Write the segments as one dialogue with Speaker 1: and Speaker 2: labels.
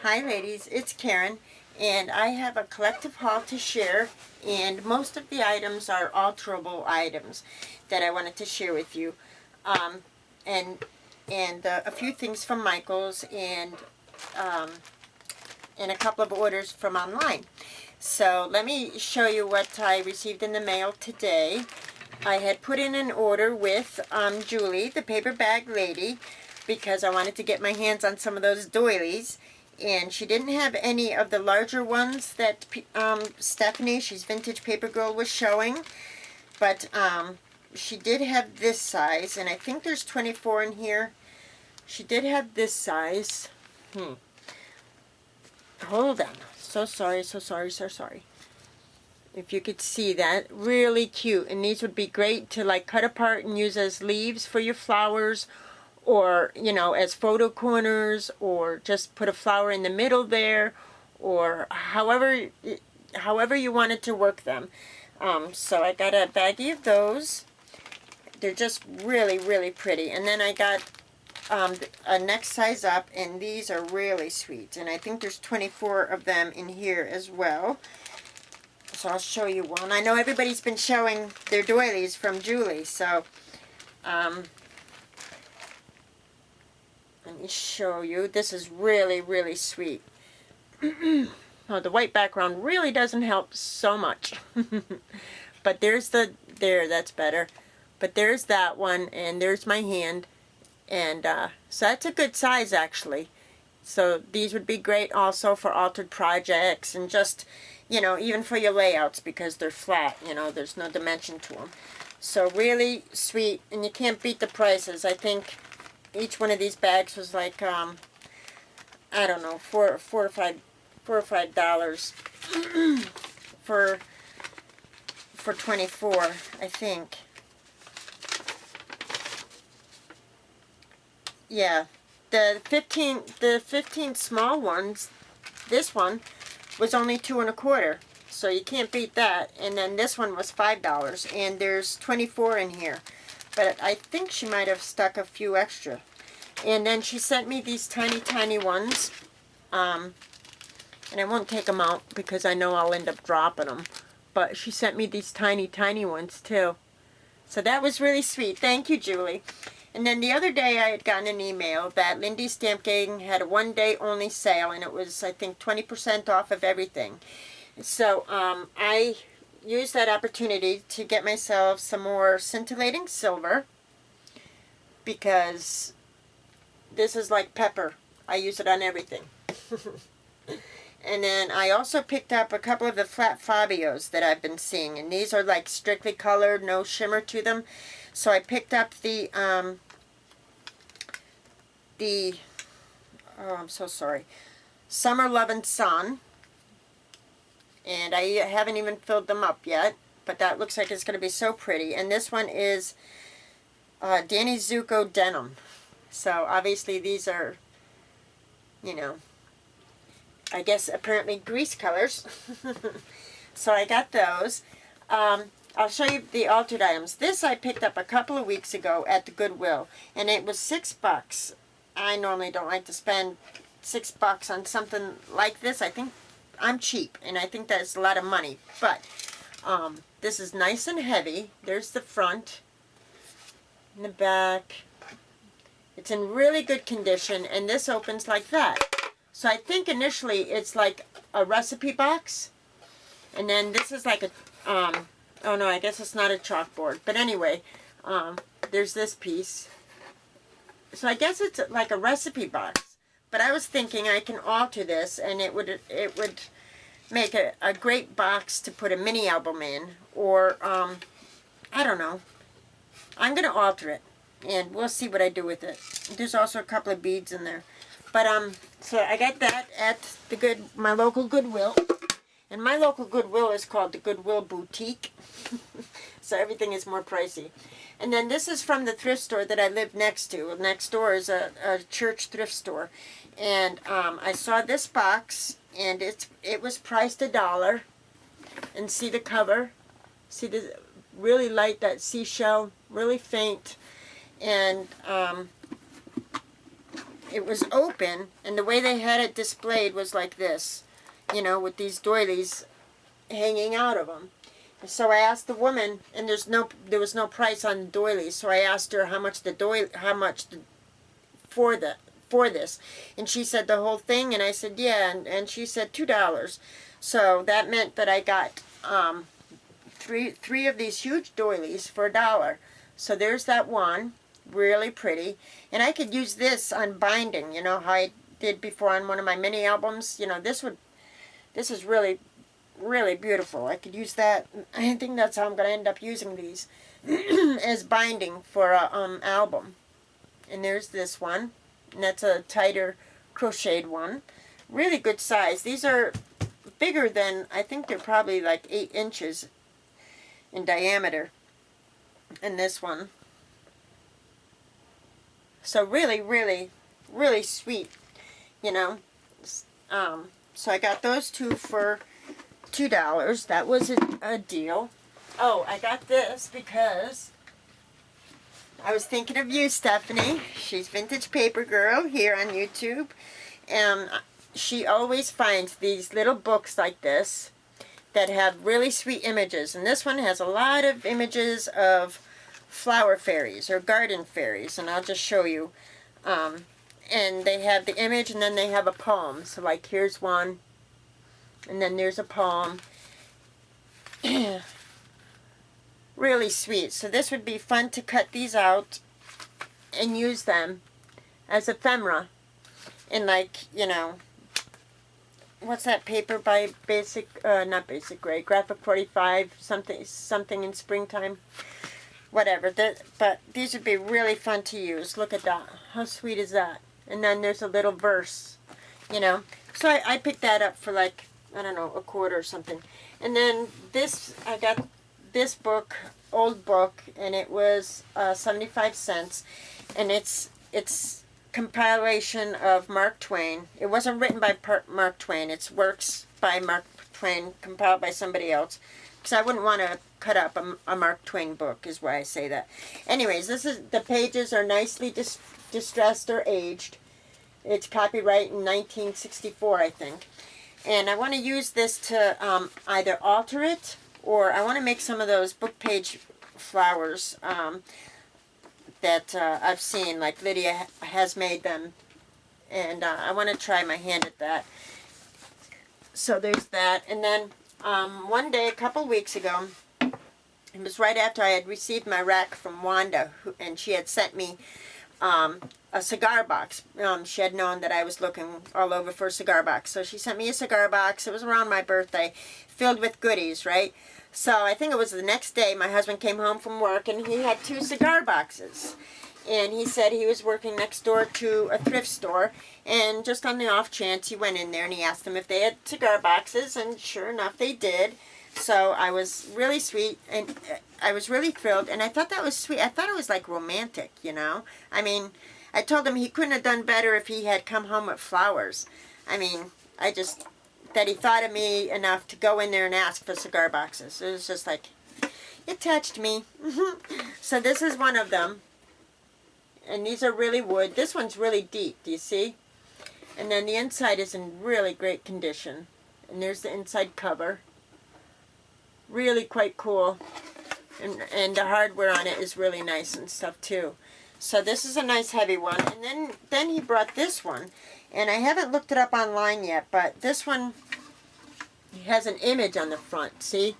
Speaker 1: Hi ladies, it's Karen, and I have a collective haul to share, and most of the items are alterable items that I wanted to share with you. And a few things from Michael's and a couple of orders from online. So let me show you what I received in the mail today. I had put in an order with Julie, the paper bag lady, because I wanted to get my hands on some of those doilies. And she didn't have any of the larger ones that Stephanie, she's Vintage Paper Girl, was showing. But she did have this size, and I think there's 24 in here. She did have this size. Hold on. So sorry. If you could see that. Really cute. And these would be great to like cut apart and use as leaves for your flowers, or, you know, as photo corners, or just put a flower in the middle there, or however you wanted to work them. So I got a baggie of those. They're just really pretty. And then I got a next size up, and these are really sweet. And I think there's 24 of them in here as well. So I'll show you one. I know everybody's been showing their doilies from Julie, so let me show you. This is really sweet. Oh, the white background really doesn't help so much. But there's that's better. But there's that one, and there's my hand. And so that's a good size, actually. So these would be great also for altered projects, and just, you know, even for your layouts, because they're flat, you know, there's no dimension to them. So really sweet, and you can't beat the prices. I think each one of these bags was like, I don't know, $4 or $5 for 24, I think. Yeah, the 15 small ones, this one was only $2.25, so you can't beat that. And then this one was $5, and there's 24 in here. But I think she might have stuck a few extra. And then she sent me these tiny ones. And I won't take them out because I know I'll end up dropping them. But she sent me these tiny ones too. So that was really sweet. Thank you, Julie. And then the other day I had gotten an email that Lindy's Stamp Gang had a one-day only sale. And it was, I think, 20% off of everything. So I used that opportunity to get myself some more scintillating silver, because this is like pepper. I use it on everything. And then I also picked up a couple of the flat Fabios that I've been seeing, and these are like strictly colored, no shimmer to them. So I picked up the oh, I'm so sorry, Summer Love and Sun. And I haven't even filled them up yet, but that looks like it's going to be so pretty. And this one is Danny Zuko Denim. So obviously these are, you know, I guess apparently grease colors. So I got those. I'll show you the altered items. This I picked up a couple of weeks ago at the Goodwill, and it was $6. I normally don't like to spend $6 on something like this. I think I'm cheap, and I think that's a lot of money. But this is nice and heavy. There's the front and the back. It's in really good condition, and this opens like that. So I think initially it's like a recipe box, and then this is like a oh no, I guess it's not a chalkboard, but anyway, there's this piece. So I guess it's like a recipe box. But I was thinking I can alter this, and it would make a great box to put a mini album in, or I don't know. I'm gonna alter it, and we'll see what I do with it. There's also a couple of beads in there. But so I got that at my local Goodwill, and my local Goodwill is called the Goodwill Boutique. So everything is more pricey. And then this is from the thrift store that I live next to. Next door is a church thrift store. And I saw this box, and it was priced $1. And see the cover? See the really light, that seashell, really faint. And it was open, and the way they had it displayed was like this, you know, with these doilies hanging out of them. So I asked the woman, and there was no price on the doilies. So I asked her how much for this, and she said the whole thing, and I said yeah, and she said $2. So that meant that I got three of these huge doilies for $1. So there's that one, really pretty, and I could use this on binding. You know how I did before on one of my mini albums. You know, this is really beautiful. I could use that. I think that's how I'm going to end up using these as binding for a album. And there's this one, and that's a tighter crocheted one. Really good size. These are bigger than, I think they're probably like 8 inches in diameter. And this one. So really sweet, you know. So I got those two for $2. That was a deal. Oh, I got this because I was thinking of you, Stephanie. She's Vintage Paper Girl here on YouTube. And she always finds these little books like this that have really sweet images. And this one has a lot of images of flower fairies or garden fairies. And I'll just show you. And they have the image, and then they have a poem. So like here's one. And then there's a poem. Really sweet. So this would be fun to cut these out and use them as ephemera in, like, you know, what's that paper by not Basic Grade, Graphic 45, something in springtime, whatever. But these would be really fun to use. Look at that. How sweet is that? And then there's a little verse, you know. So I picked that up for like, I don't know, $1 or something. And then this, I got this book, old book, and it was 75 cents. And it's compilation of Mark Twain. It wasn't written by Mark Twain. It's works by Mark Twain compiled by somebody else. Because I wouldn't want to cut up a Mark Twain book, is why I say that. Anyways, the pages are nicely distressed or aged. It's copyright in 1964, I think. And I want to use this to either alter it, or I want to make some of those book page flowers that I've seen, like Lydia has made them. And I want to try my hand at that. So there's that. And then one day, a couple weeks ago, it was right after I had received my rack from Wanda, and she had sent me a cigar box. She had known that I was looking all over for a cigar box. So she sent me a cigar box. It was around my birthday, filled with goodies, right? So I think it was the next day my husband came home from work, and he had 2 cigar boxes. And he said he was working next door to a thrift store, and just on the off chance he went in there and he asked them if they had cigar boxes, and sure enough they did. So I was really sweet, and I was really thrilled, and I thought that was sweet. I thought it was like romantic, you know. I mean, I told him he couldn't have done better if he had come home with flowers. I mean, that he thought of me enough to go in there and ask for cigar boxes. It was just like, it touched me. So this is one of them. And these are really wood. This one's really deep, do you see? And then the inside is in really great condition. And there's the inside cover. Really quite cool. And the hardware on it is really nice and stuff too. So this is a nice heavy one. And then he brought this one. And I haven't looked it up online yet, but this one has an image on the front, see?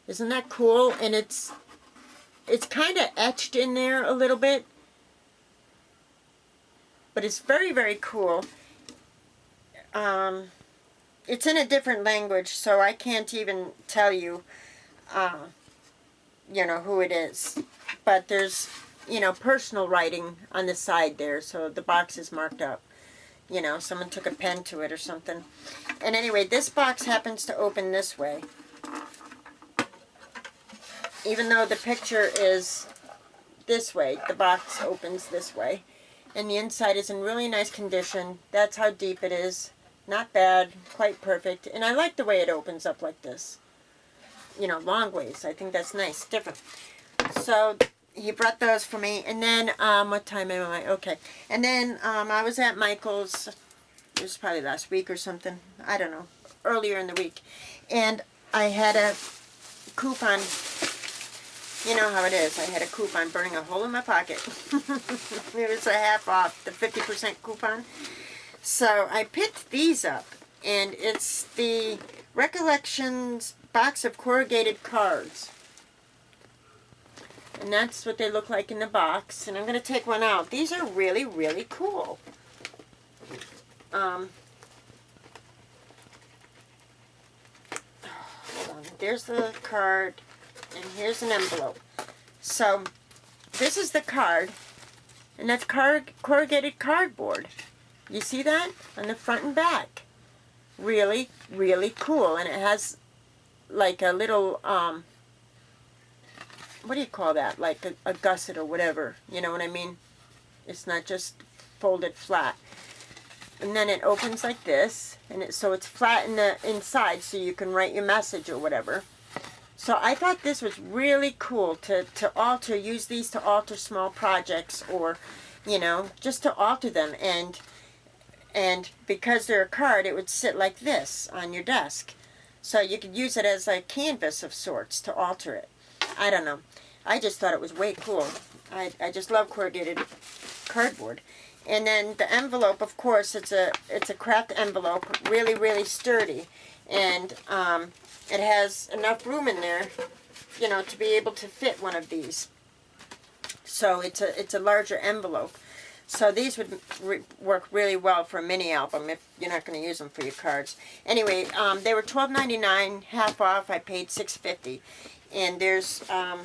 Speaker 1: Isn't that cool? And it's kind of etched in there a little bit. But it's very cool. It's in a different language, so I can't even tell you, you know, who it is. But there's, you know, personal writing on the side there, so the box is marked up. You know, someone took a pen to it or something. And anyway, this box happens to open this way. Even though the picture is this way, the box opens this way. And the inside is in really nice condition. That's how deep it is. Not bad, quite perfect. And I like the way it opens up like this. You know, long ways. I think that's nice, different. So he brought those for me. And then, what time am I? Okay. And then, I was at Michael's, it was probably last week or something. I don't know. Earlier in the week. And I had a coupon. You know how it is. I had a coupon burning a hole in my pocket. It was a half off, the 50% coupon. So I picked these up. And it's the Recollections box of corrugated cards. And that's what they look like in the box. And I'm going to take one out. These are really, really cool. Hold on. There's the card. And here's an envelope. So, this is the card. And that's corrugated cardboard. You see that? On the front and back. Really, really cool. And it has like a little, what do you call that? Like a gusset or whatever. You know what I mean? It's not just folded flat. And then it opens like this. And so it's flat in the inside so you can write your message or whatever. So I thought this was really cool to alter, use these to alter small projects or, you know, just to alter them. And because they're a card, it would sit like this on your desk. So you could use it as a canvas of sorts to alter it. I don't know. I just thought it was way cool. I just love corrugated cardboard. And then the envelope, of course, it's a craft envelope, really, really sturdy. And it has enough room in there, you know, to be able to fit one of these. So it's a larger envelope. So these would work really well for a mini album if you're not going to use them for your cards. Anyway, they were $12.99, half off. I paid $6.50. And there's, oh,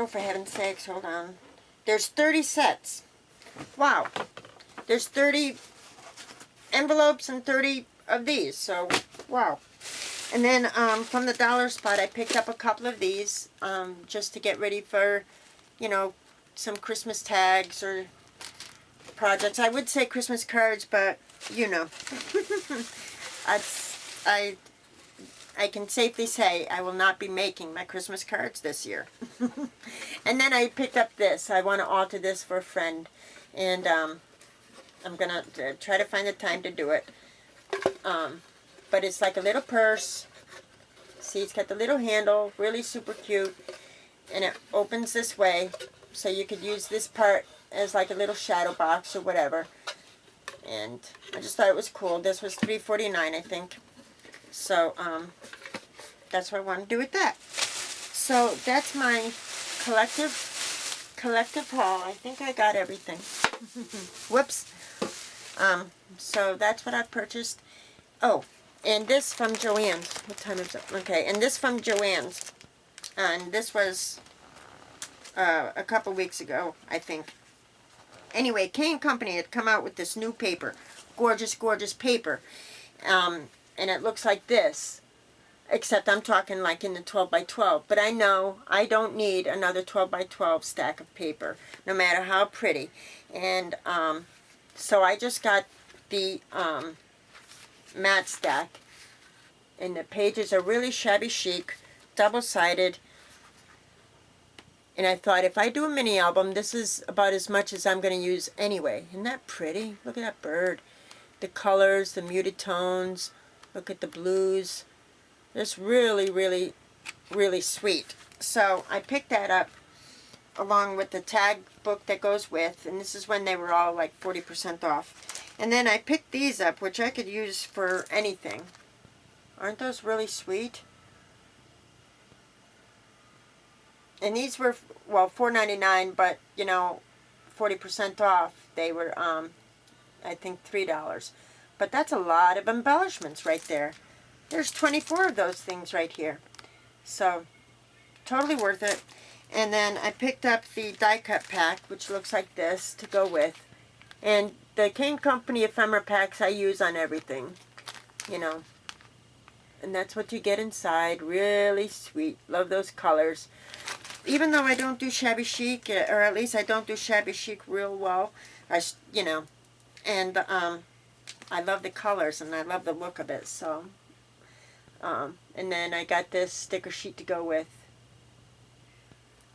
Speaker 1: for heaven's sakes, hold on. There's 30 sets. Wow. There's 30 envelopes and 30 of these. So, wow. And then from the dollar spot, I picked up a couple of these just to get ready for, you know, some Christmas tags or projects. I would say Christmas cards, but you know, I can safely say I will not be making my Christmas cards this year. And then I picked up this. I want to alter this for a friend, and I'm gonna try to find the time to do it. But it's like a little purse. See, it's got the little handle, really super cute, and it opens this way. So you could use this part as like a little shadow box or whatever. And I just thought it was cool. This was $3.49, I think. So that's what I want to do with that. So that's my collective haul. I think I got everything. Whoops. So that's what I purchased. Oh, and this from Joann's. What time is it? Okay, and this from Joann's. And this was a couple weeks ago, I think. Anyway, Kane Company had come out with this new paper. Gorgeous, gorgeous paper. And it looks like this. Except I'm talking like in the 12 by 12. But I know I don't need another 12 by 12 stack of paper, no matter how pretty. And so I just got the matte stack. And the pages are really shabby chic, double-sided. And I thought, if I do a mini album, this is about as much as I'm going to use anyway. Isn't that pretty? Look at that bird. The colors, the muted tones. Look at the blues. It's really, really, really sweet. So I picked that up along with the tag book that goes with. And this is when they were all like 40% off. And then I picked these up, which I could use for anything. Aren't those really sweet? And these were, well, $4.99, but, you know, 40% off. They were, I think, $3. But that's a lot of embellishments right there. There's 24 of those things right here. So, totally worth it. And then I picked up the die cut pack, which looks like this, to go with. And the Kane Company ephemera packs I use on everything, you know. And that's what you get inside. Really sweet. Love those colors. Even though I don't do shabby chic, or at least I don't do shabby chic real well, you know, and I love the colors and I love the look of it. So, and then I got this sticker sheet to go with.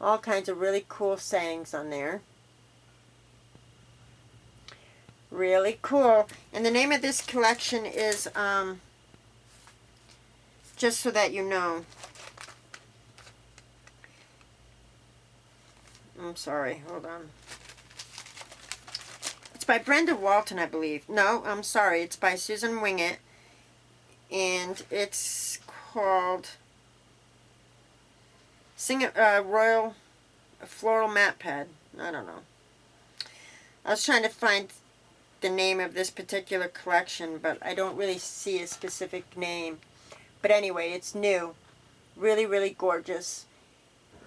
Speaker 1: All kinds of really cool sayings on there. Really cool. And the name of this collection is, just so that you know. I'm sorry, hold on. It's by Brenda Walton, I believe. No, I'm sorry, it's by Susan Wingett. And it's called Royal Floral Mat Pad. I don't know. I was trying to find the name of this particular collection, but I don't really see a specific name. But anyway, it's new. Really, really gorgeous.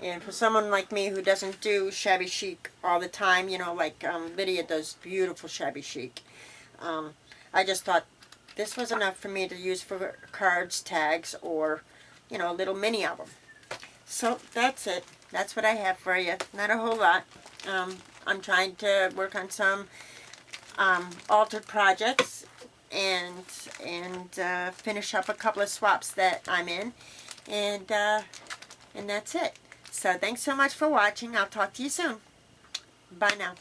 Speaker 1: And for someone like me who doesn't do shabby chic all the time, you know, like Lydia does beautiful shabby chic, I just thought this was enough for me to use for cards, tags, or, you know, a little mini album. So that's it. That's what I have for you. Not a whole lot. I'm trying to work on some altered projects and finish up a couple of swaps that I'm in, and that's it. So thanks so much for watching. I'll talk to you soon. Bye now.